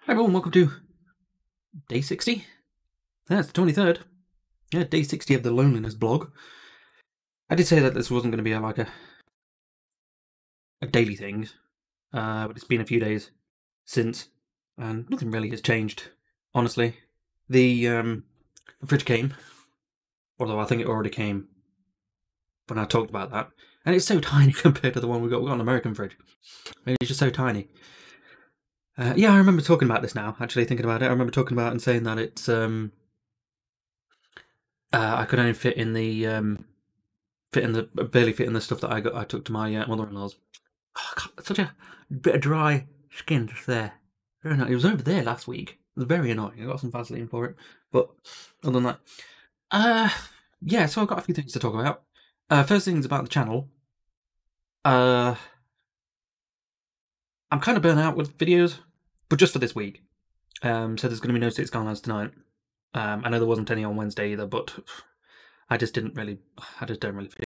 Hi everyone, welcome to day 60. That's the 23rd. Yeah, day 60 of the loneliness blog. I did say that this wasn't going to be like a daily thing, but it's been a few days since, and nothing really has changed, honestly. The fridge came, although I think it already came when I talked about that, and it's so tiny compared to the one we got. We got an American fridge. It's just so tiny. Yeah, I remember talking about this now, actually thinking about it. I remember talking about it and saying that it's I could only barely fit in the stuff that I took to my mother-in-law's. Oh, God, such a bit of dry skin just there. Very nice. It was over there last week. It was very annoying. I got some Vaseline for it, but other than that, yeah. So I've got a few things to talk about. First things about the channel. I'm kind of burnt out with videos, but just for this week. So there's going to be no Six Gone tonight. I know there wasn't any on Wednesday either, but I just don't really feel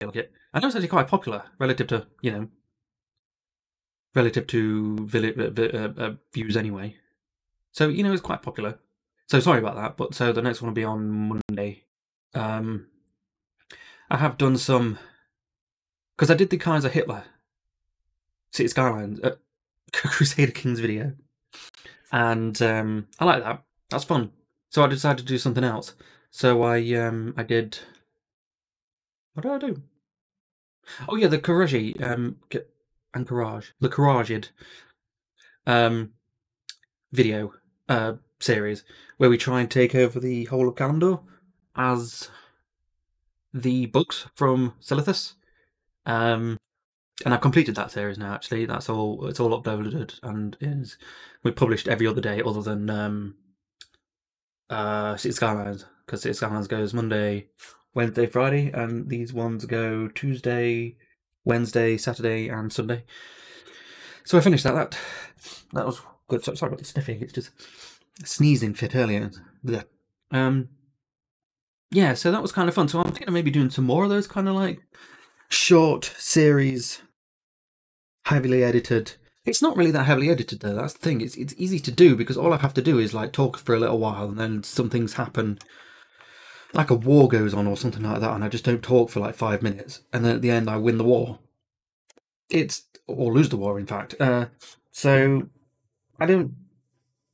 like it. I know it's actually quite popular relative to views anyway. So it's quite popular. So sorry about that. But so the next one will be on Monday. I have done some because I did the Kaiser Hitler City Skylines Crusader Kings video, and I like that. That's fun. So I decided to do something else. So I did. What did I do? Oh yeah, the Courage the Couraged video series where we try and take over the whole of Kalimdor as the books from Silithus. And I've completed that series now. Actually, it's all uploaded and we're published every other day other than City Skylines, because City Skylines goes Monday, Wednesday, Friday, and these ones go Tuesday, Wednesday, Saturday, and Sunday. So I finished that. That was good. Sorry about the sniffing. It's just a sneezing fit earlier. Yeah, so that was kind of fun. So I'm thinking of maybe doing some more of those kind of like short series, heavily edited. It's not really that heavily edited though. That's the thing. It's easy to do because all I have to do is like talk for a little while, and then some things happen, like a war goes on or something like that, and I just don't talk for like 5 minutes, and then at the end I win the war. Or lose the war, in fact. So I don't.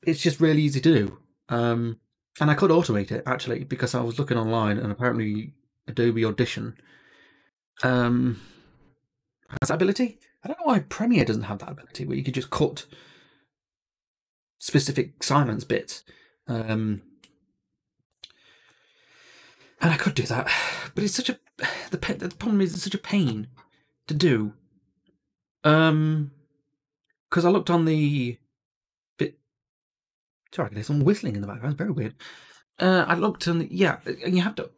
It's just really easy to do. And I could automate it actually because I was looking online, and apparently Adobe Audition has that ability. I don't know why Premiere doesn't have that ability, where you could just cut specific silence bits. And I could do that, but it's such a the problem is it's such a pain to do. Because I looked on the bit. Sorry, there's some whistling in the background. It's very weird. I looked on and you have to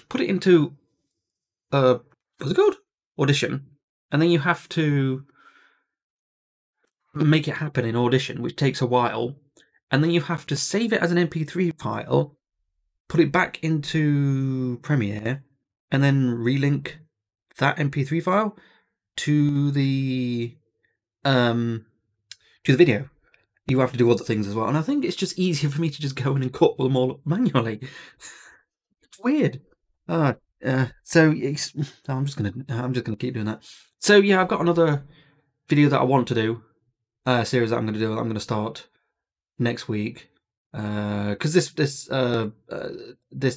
put it into what's it called? Audition, and then you have to make it happen in Audition, which takes a while, and then you have to save it as an MP3 file, put it back into Premiere, and then relink that MP3 file to the video. You have to do other things as well, and I think it's just easier for me to just go in and cut them all up manually. It's weird. So I'm just gonna keep doing that. So yeah, I've got another video that I want to do, series that I'm gonna do. I'm gonna start next week, because this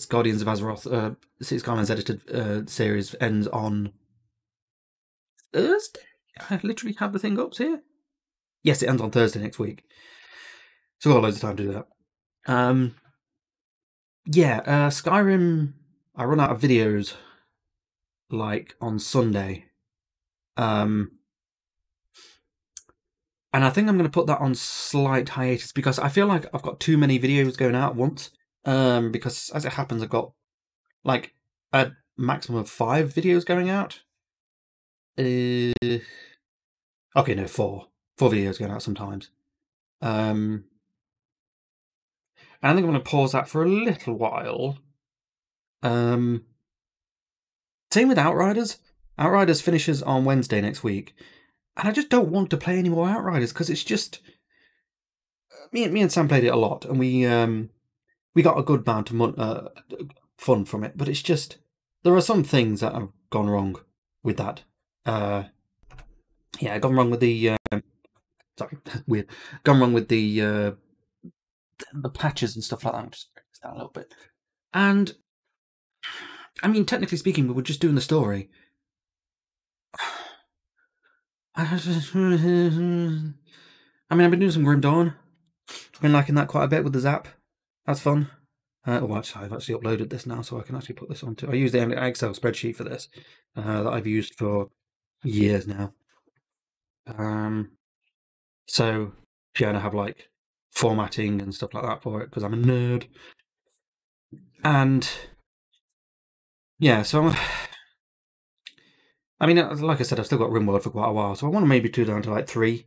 Guardians of Azeroth City Skylines edited series ends on Thursday. I literally have the thing up here. Yes, it ends on Thursday next week. So I've got loads of time to do that. Skyrim, I run out of videos like on Sunday. And I think I'm going to put that on slight hiatus because I feel like I've got too many videos going out at once. Because as it happens, I've got like a maximum of 5 videos going out. Okay, no, 4 videos going out sometimes. And I think I'm going to pause that for a little while. Same with Outriders. Outriders finishes on Wednesday next week, and I just don't want to play any more Outriders because it's just me and Sam played it a lot, and we got a good amount of fun from it. But it's just there are some things that have gone wrong with that. Yeah, gone wrong with the sorry, weird. Gone wrong with the patches and stuff like that. I'm just fix that a little bit. And I mean, technically speaking, we were just doing the story. I mean, I've been doing some Grim Dawn. I've been liking that quite a bit with the Zap. That's fun. Oh, actually, I've actually uploaded this now, so I can actually put this onto. I use the Excel spreadsheet for this that I've used for years now. So yeah, I have like formatting and stuff like that for it because I'm a nerd. And yeah, so I mean, like I said, I've still got RimWorld for quite a while, so I want to maybe do down to like 3.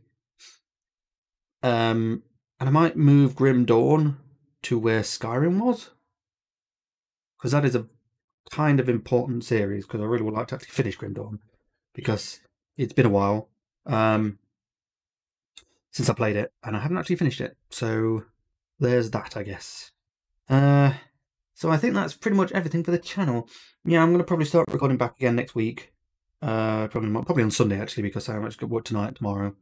And I might move Grim Dawn to where Skyrim was, because that is a kind of important series, because I really would like to actually finish Grim Dawn, because it's been a while since I played it, and I haven't actually finished it, so there's that, I guess. So I think that's pretty much everything for the channel. Yeah, I'm going to probably start recording back again next week. Probably on Sunday, actually, because I haven't got work tonight, tomorrow.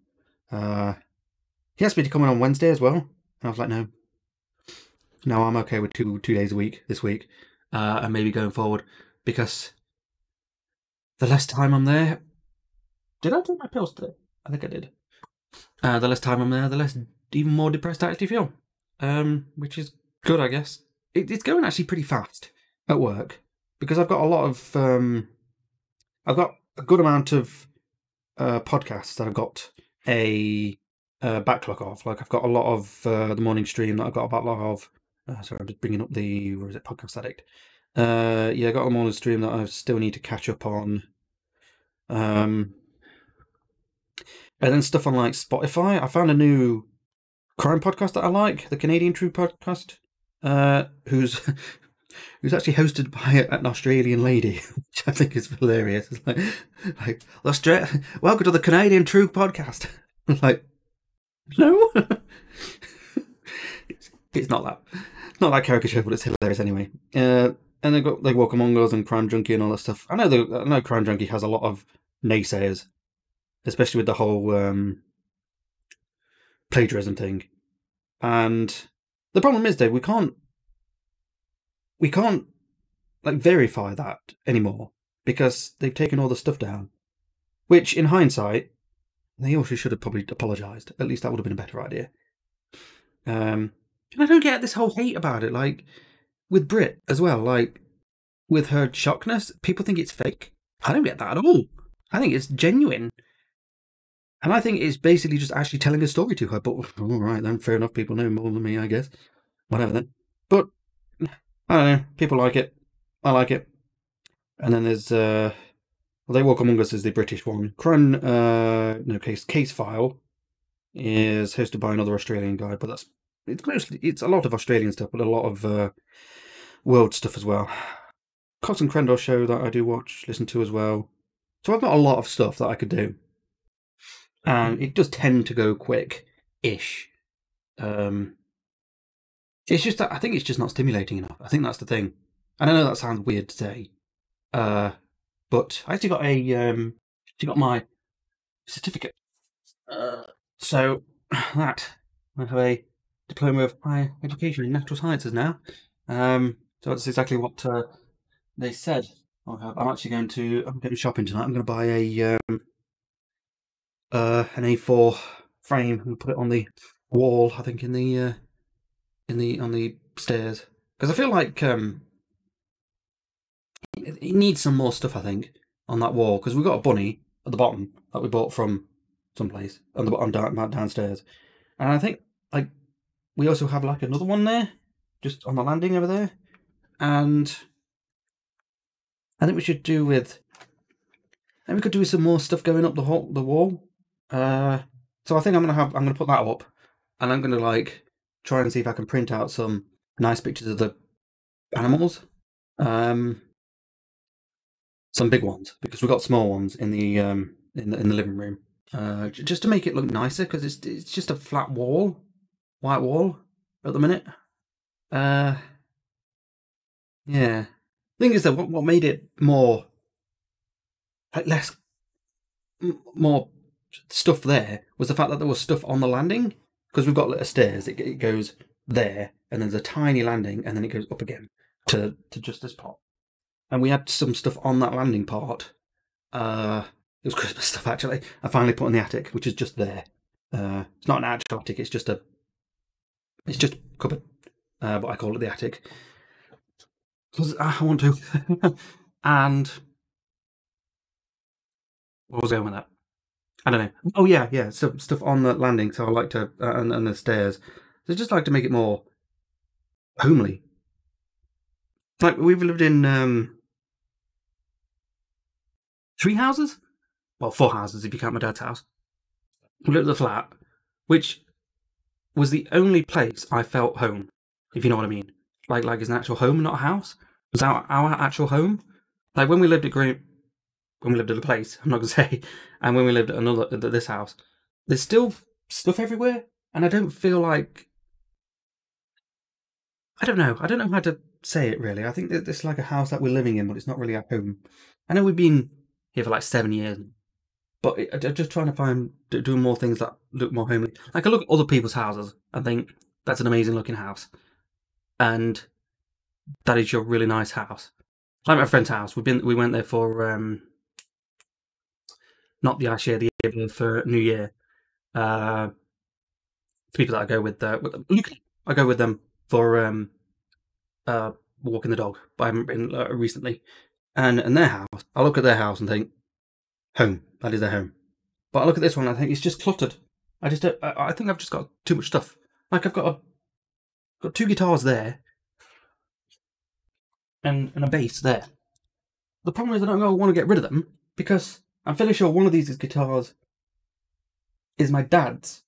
He asked me to come in on Wednesday as well. And I was like, no. No, I'm okay with two days a week this week. And maybe going forward. Because the less time I'm there... Did I take my pills today? I think I did. The less time I'm there, the less, even more depressed I actually feel. Which is good, I guess. It's going actually pretty fast at work. Because I've got a lot of... I've got a good amount of podcasts that I've got a backlog of. Like, I've got a lot of the morning stream that I've got a backlog of. Sorry, I'm just bringing up the, where is it, Podcast Addict. Yeah, I got a morning stream that I still need to catch up on. And then stuff on like Spotify. I found a new crime podcast that I like, the Canadian True Podcast, who's actually hosted by an Australian lady, which I think is hilarious. It's like welcome to the Canadian True Podcast. Like, no, it's not that. It's not that caricature, but it's hilarious anyway. And they've got like Walk Among Us and Crime Junkie and all that stuff. I know Crime Junkie has a lot of naysayers, especially with the whole plagiarism thing. And the problem is, Dave, we can't like verify that anymore because they've taken all the stuff down. Which, in hindsight, they also should have probably apologised. At least that would have been a better idea. And I don't get this whole hate about it. Like with Brit as well. Like with her shockness, people think it's fake. I don't get that at all. I think it's genuine. And I think it's basically just actually telling a story to her. But all right, then, fair enough. People know more than me, I guess. Whatever then. But I don't know. People like it. I like it. And then there's They Walk Among Us is the British one. Case File is hosted by another Australian guy, but it's a lot of Australian stuff, but a lot of world stuff as well. Cox and Crendor show that I do listen to as well. So I've got a lot of stuff that I could do. And it does tend to go quick-ish. It's just that I think it's just not stimulating enough. I think that's the thing. And I know that sounds weird to say. But I actually got my certificate. So that I have a diploma of higher education in natural sciences now. So that's exactly what they said. I'm actually going to shopping tonight. I'm going to buy an A4 frame and put it on the wall. I think on the stairs, because I feel like it needs some more stuff. I think on that wall, because we've got a bunny at the bottom that we bought from someplace on the bottom downstairs, and I think like we also have like another one there, just on the landing over there, and I think we should do with. And we could do some more stuff going up the wall. So I think I'm gonna put that up, and I'm gonna like try and see if I can print out some nice pictures of the animals. Some big ones, because we've got small ones in the living room. Just to make it look nicer, because it's just a flat wall. white wall at the minute. Yeah. Thing is, though, what made it more like less more stuff there was the fact that there was stuff on the landing, because we've got little stairs. It goes there, and there's a tiny landing, and then it goes up again to just this part. And we had some stuff on that landing part. It was Christmas stuff, actually. I finally put in the attic, which is just there. It's not an actual attic. It's just a cupboard, but I call it the attic because I want to. And what was I going with that? I don't know. Oh yeah. So stuff on the landing. So I like to and the stairs. So I just like to make it more homely. Like we've lived in 3 houses. Well, 4 houses if you count my dad's house. We lived at the flat, which was the only place I felt home, if you know what I mean. Like it's an actual home, not a house. It was our actual home. Like when we lived at a place, I'm not gonna say, and when we lived at this house, there's still stuff everywhere, and I don't feel like, I don't know how to say it really. I think that it's like a house that we're living in, but it's not really our home. I know we've been here for like 7 years, but I'm just trying to doing more things that look more homely. Like I look at other people's houses and think that's an amazing looking house, and that is your really nice house. Like my friend's house, we went there for not the last year, the year before New Year. People that I go with I go with them for walking the dog, but I haven't been recently. And their house, I look at their house and think, home. That is their home. But I look at this one and I think it's just cluttered. I think I've just got too much stuff. Like I've got 2 guitars there, and a bass there. The problem is I don't want to get rid of them, because I'm fairly sure one of these guitars is my dad's,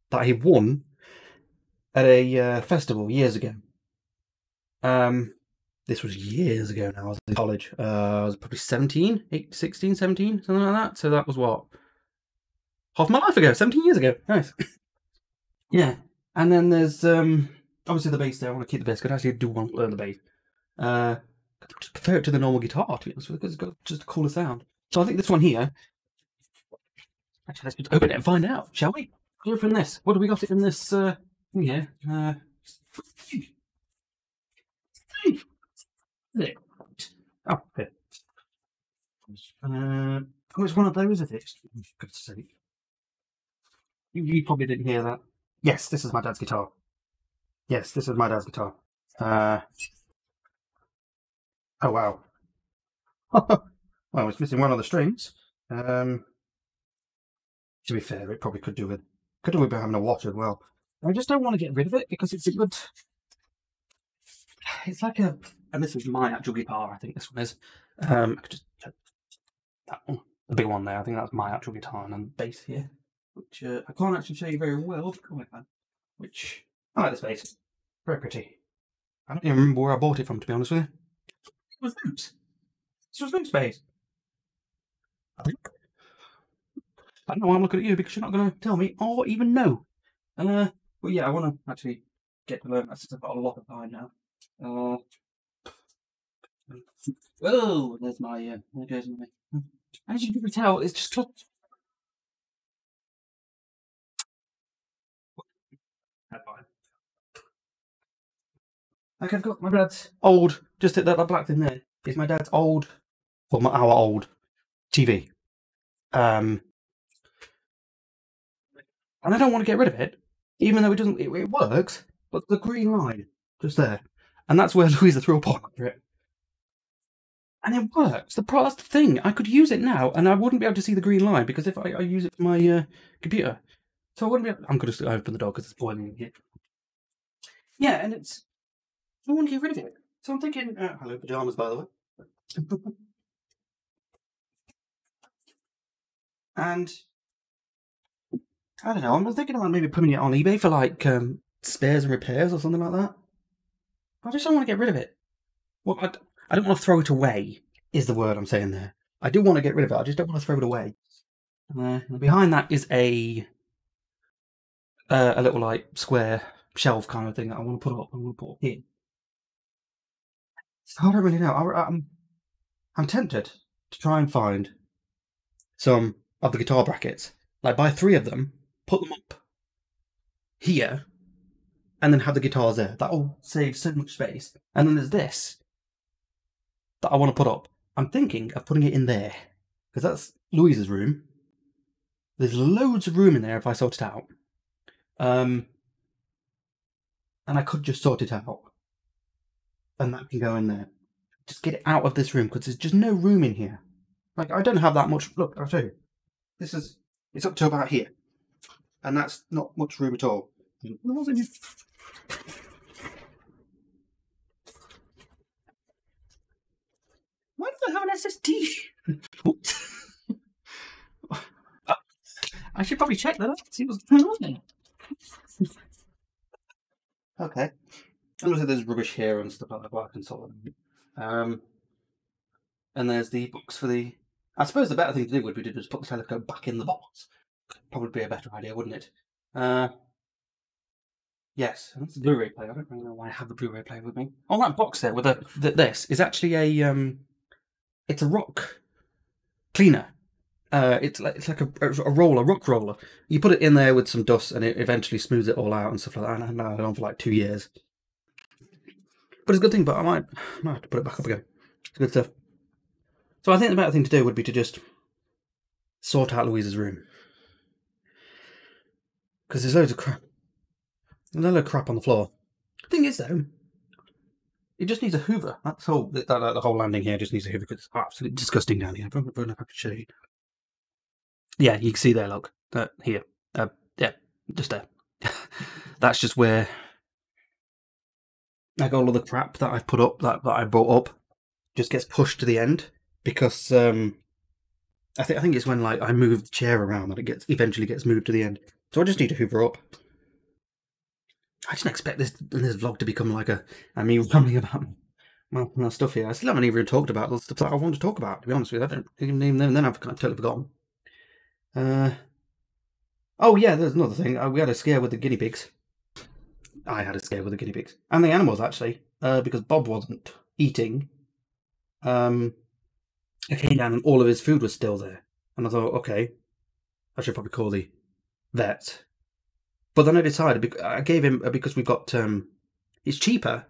that he won at a festival years ago. This was years ago now. I was in college. I was probably 16, 17, something like that. So that was what? Half my life ago, 17 years ago. Nice. Yeah. And then there's obviously the bass there. I want to keep the bass, because I actually do want to learn the bass. I just prefer it to the normal guitar, to be honest with you, because it's got just a cooler sound. So I think this one here. Actually, let's just open it and find out, shall we? Let's open this. What do we got in this thing here? Oh, here. It's one of those, is it? For God's sake. You probably didn't hear that. Yes, this is my dad's guitar. Yes, this is my dad's guitar. Oh wow. Well, it's missing one of the strings. To be fair, it probably could do with having a watch as well. I just don't want to get rid of it, because it's a good. It's like a, and this is my actual guitar. I think this one is. I could just check that one, the big one there. I think that's my actual guitar, and then the bass here, which I can't actually show you very well. Which I like this bass, very pretty. I don't even remember where I bought it from, to be honest with you. It was Luke's. This was Luke's bass. I think. I don't know why I'm looking at you, because you're not going to tell me or even know. But yeah, I want to actually get to learn that, since I've got a lot of time now. Oh, there's my, there goes my. As you can tell, it's just. Like I've got my dad's old, just that black thing there is my dad's old, or our old TV. And I don't want to get rid of it, even though it works, but the green line, just there. And that's where Louisa threw a pot under it. And it works. That's the thing. I could use it now, and I wouldn't be able to see the green line, because if I use it for my computer. So I wouldn't be able, I'm going to open the door because it's boiling in here. Yeah, and I don't want to get rid of it. So I'm thinking, hello pyjamas, by the way. And I don't know, I'm thinking about maybe putting it on eBay for like spares and repairs or something like that. I just don't want to get rid of it. Well, I don't want to throw it away, is the word I'm saying there. I do want to get rid of it, I just don't want to throw it away. And behind that is a little like square shelf kind of thing that I want to put up. I want to put up here. So I don't really know. I'm tempted to try and find some of the guitar brackets, like buy 3 of them, put them up here, and then have the guitars there. That'll save so much space. And then there's this that I want to put up. I'm thinking of putting it in there, because that's Louise's room. There's loads of room in there if I sort it out. And I could just sort it out. And that can go in there. Just get it out of this room, because there's just no room in here. Like, I don't have that much. Look, I'll show you. It's up to about here. And that's not much room at all. Why do I have an SSD? I should probably check that out, see what's going on there. Okay. Obviously there's rubbish here and stuff like that, but I can sort them. And there's the box for the... I suppose the better thing to do would be to just put the telescope back in the box. Probably be a better idea, wouldn't it? Yes, and that's the Blu-ray player. I don't really know why I have the Blu-ray player with me. On that box there with this is actually a it's a rock cleaner. It's like a rock roller. You put it in there with some dust, and it eventually smooths it all out and stuff like that. And I've had it on for like 2 years. But it's a good thing. But I might have to put it back up again. It's good stuff. So I think the better thing to do would be to just sort out Louise's room, because there's loads of crap. There's a load of crap on the floor. The thing is, though, it just needs a hoover. That's all. The whole landing here just needs a hoover, because it's absolutely disgusting down here. I don't know if I can show you. Yeah, you can see there, look. Here. Yeah, just there. That's just where like all of the crap that I've put up, that I brought up, just gets pushed to the end, because I think it's when like I move the chair around that it eventually gets moved to the end. So I just need to hoover up. I didn't expect this vlog to become like me rambling about my stuff here. I still haven't even talked about the stuff that I want to talk about, to be honest with you. I don't even then I've totally forgotten. Oh yeah, there's another thing. We had a scare with the guinea pigs. I had a scare with the guinea pigs. And the animals, actually. Because Bob wasn't eating. I came down and all of his food was still there. And I thought, okay, I should probably call the vet. But then I decided, I gave him, because we've got, it's cheaper,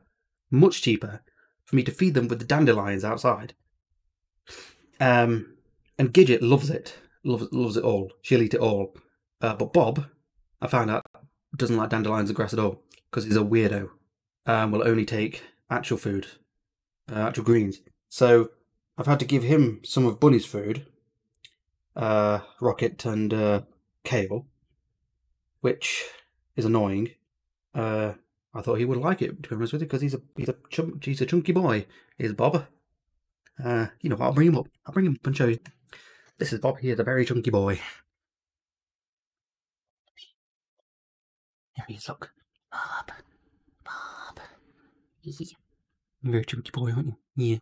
much cheaper, for me to feed them with the dandelions outside. And Gidget loves it. Loves it all. She'll eat it all. But Bob, I found out, doesn't like dandelions and grass at all, because he's a weirdo. Will only take actual food, actual greens. So I've had to give him some of Bunny's food, Rocket and Kale, which is annoying. I thought he would like it, to be honest with you, because he's a chunky boy. Here's Bob. You know what? I'll bring him up. I'll bring him up and show you. This is Bob. He is a very chunky boy. There he is. Look, Bob. Very chunky boy, aren't you? Yeah.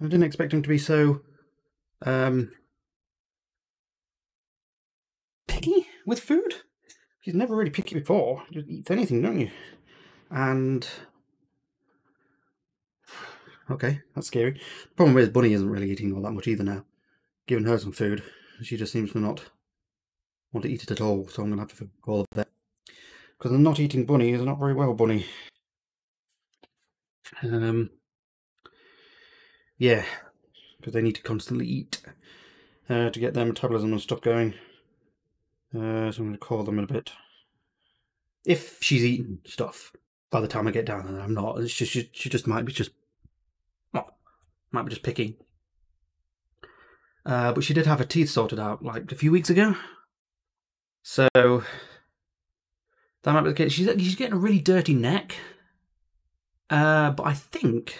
I didn't expect him to be so picky with food. He's never really picky before. He just eats anything, don't you? And okay, that's scary. The problem is Bunny isn't really eating all that much either now. Giving her some food, she just seems to not want to eat it at all. So I'm gonna have to call the vet, because not eating Bunny is not very well, Bunny. Yeah, because they need to constantly eat to get their metabolism and stuff going. So I'm going to call them in a bit. If she's eaten stuff by the time I get down, and I'm not, it's just, she just might be just picking. But she did have her teeth sorted out like a few weeks ago, so that might be the case. She's getting a really dirty neck, but I think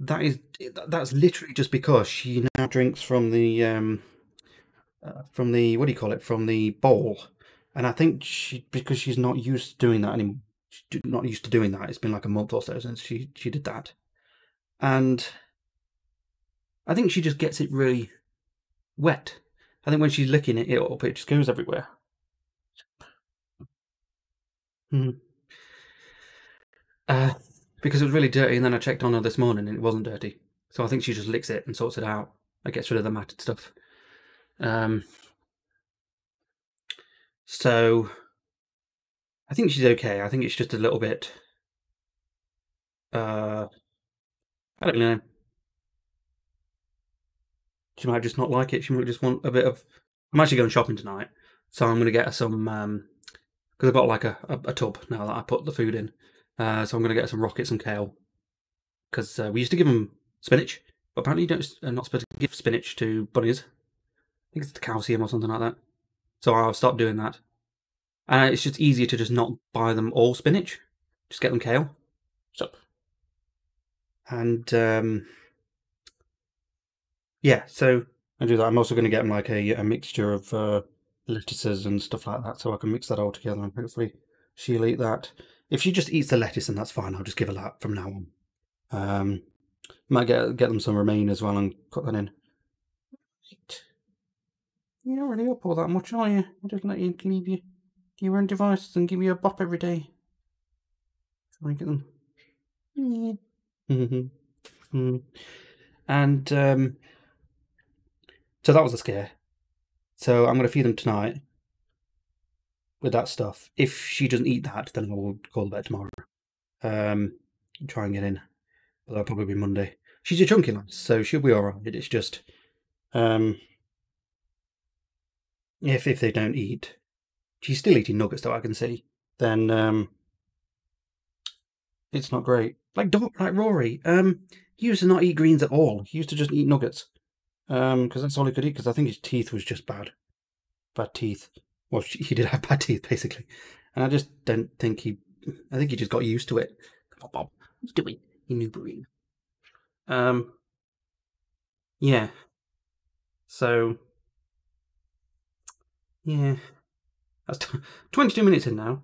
that's literally just because she now drinks from the what do you call it, from the bowl. And I think because she's not used to doing that anymore. She's not used to doing that. It's been like a month or so since she did that. And I think she just gets it really wet. I think when she's licking it up, it just goes everywhere. Mm. Uh, because it was really dirty, and then I checked on her this morning and it wasn't dirty. So I think she just licks it and sorts it out. It gets rid of the matted stuff. So I think she's okay. I think it's just a little bit. I don't know. She might just not like it. She might just want a bit of. I'm actually going shopping tonight, so I'm going to get her some. Because I've got like a tub now that I put the food in. So I'm going to get her some rockets and kale. Because we used to give them spinach, but apparently you don't, not supposed to give spinach to bunnies. I think it's the calcium or something like that. So I'll stop doing that. And it's just easier to just not buy them all spinach. Just get them kale. So. And yeah, so I do that. I'm also going to get them like a mixture of lettuces and stuff like that, so I can mix that all together, and hopefully she'll eat that. If she just eats the lettuce, then that's fine. I'll just give her that from now on. Might get them some romaine as well and cut that in. You're not really up all that much, are you? I just let you leave your own devices and give you a bop every day. Try and get them. Yeah. And so that was a scare. So I'm going to feed them tonight with that stuff. If she doesn't eat that, then I will call the vet tomorrow. Try and get in. But that'll probably be Monday. She's a chunky lass, so she'll be alright. It's just if they don't eat, she's still eating nuggets though, I can see, then it's not great. Like Rory, he used to not eat greens at all. He used to just eat nuggets. Because that's all he could eat, because I think his teeth was just bad. Bad teeth. Well, he did have bad teeth, basically. And I just don't think I think he just got used to it. Bob, Bob, what's doing? You new green. Yeah. So, yeah. That's 22 minutes in now.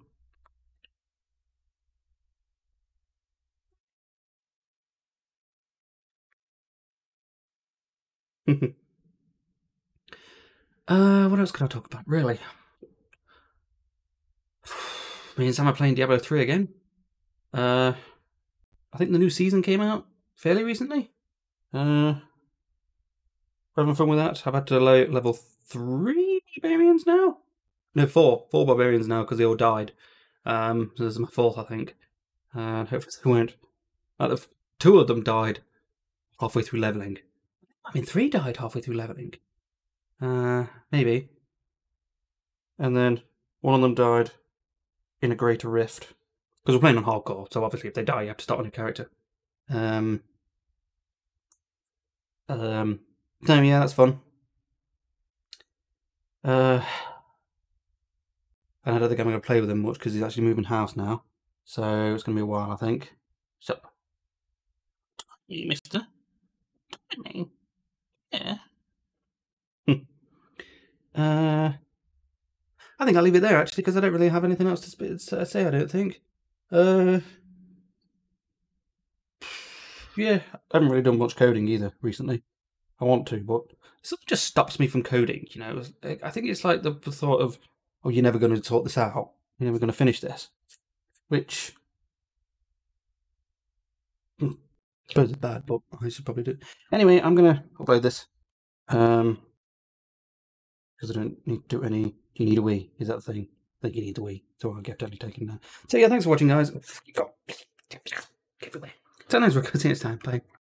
What else can I talk about, really? Me and Sam are playing Diablo 3 again. I think the new season came out fairly recently. Having fun with that. I've had to level 3 barbarians now. No, 4 barbarians now because they all died. So this is my 4th, I think. And hopefully they won't. 2 of them died halfway through leveling. I mean, 3 died halfway through leveling. Maybe. And then one of them died in a greater rift. Because we're playing on hardcore, so obviously if they die, you have to start a new character. So yeah, that's fun. And I don't think I'm going to play with him much because he's actually moving house now. So it's going to be a while, I think. So, you, mister? Yeah. I think I'll leave it there, actually, because I don't really have anything else to say, I don't think. Yeah, I haven't really done much coding either recently. I want to, but it sort of just stops me from coding, you know. I think it's like the thought of, oh, you're never going to sort this out. You're never going to finish this. Which, I suppose it's bad, but I should probably do it. Anyway, I'm going to upload this. Because I don't need to do any... Do you need a wee? Is that the thing? I think you need the wee. So I'll get definitely taken now. So yeah, thanks for watching, guys. So next week, see you next time. Bye.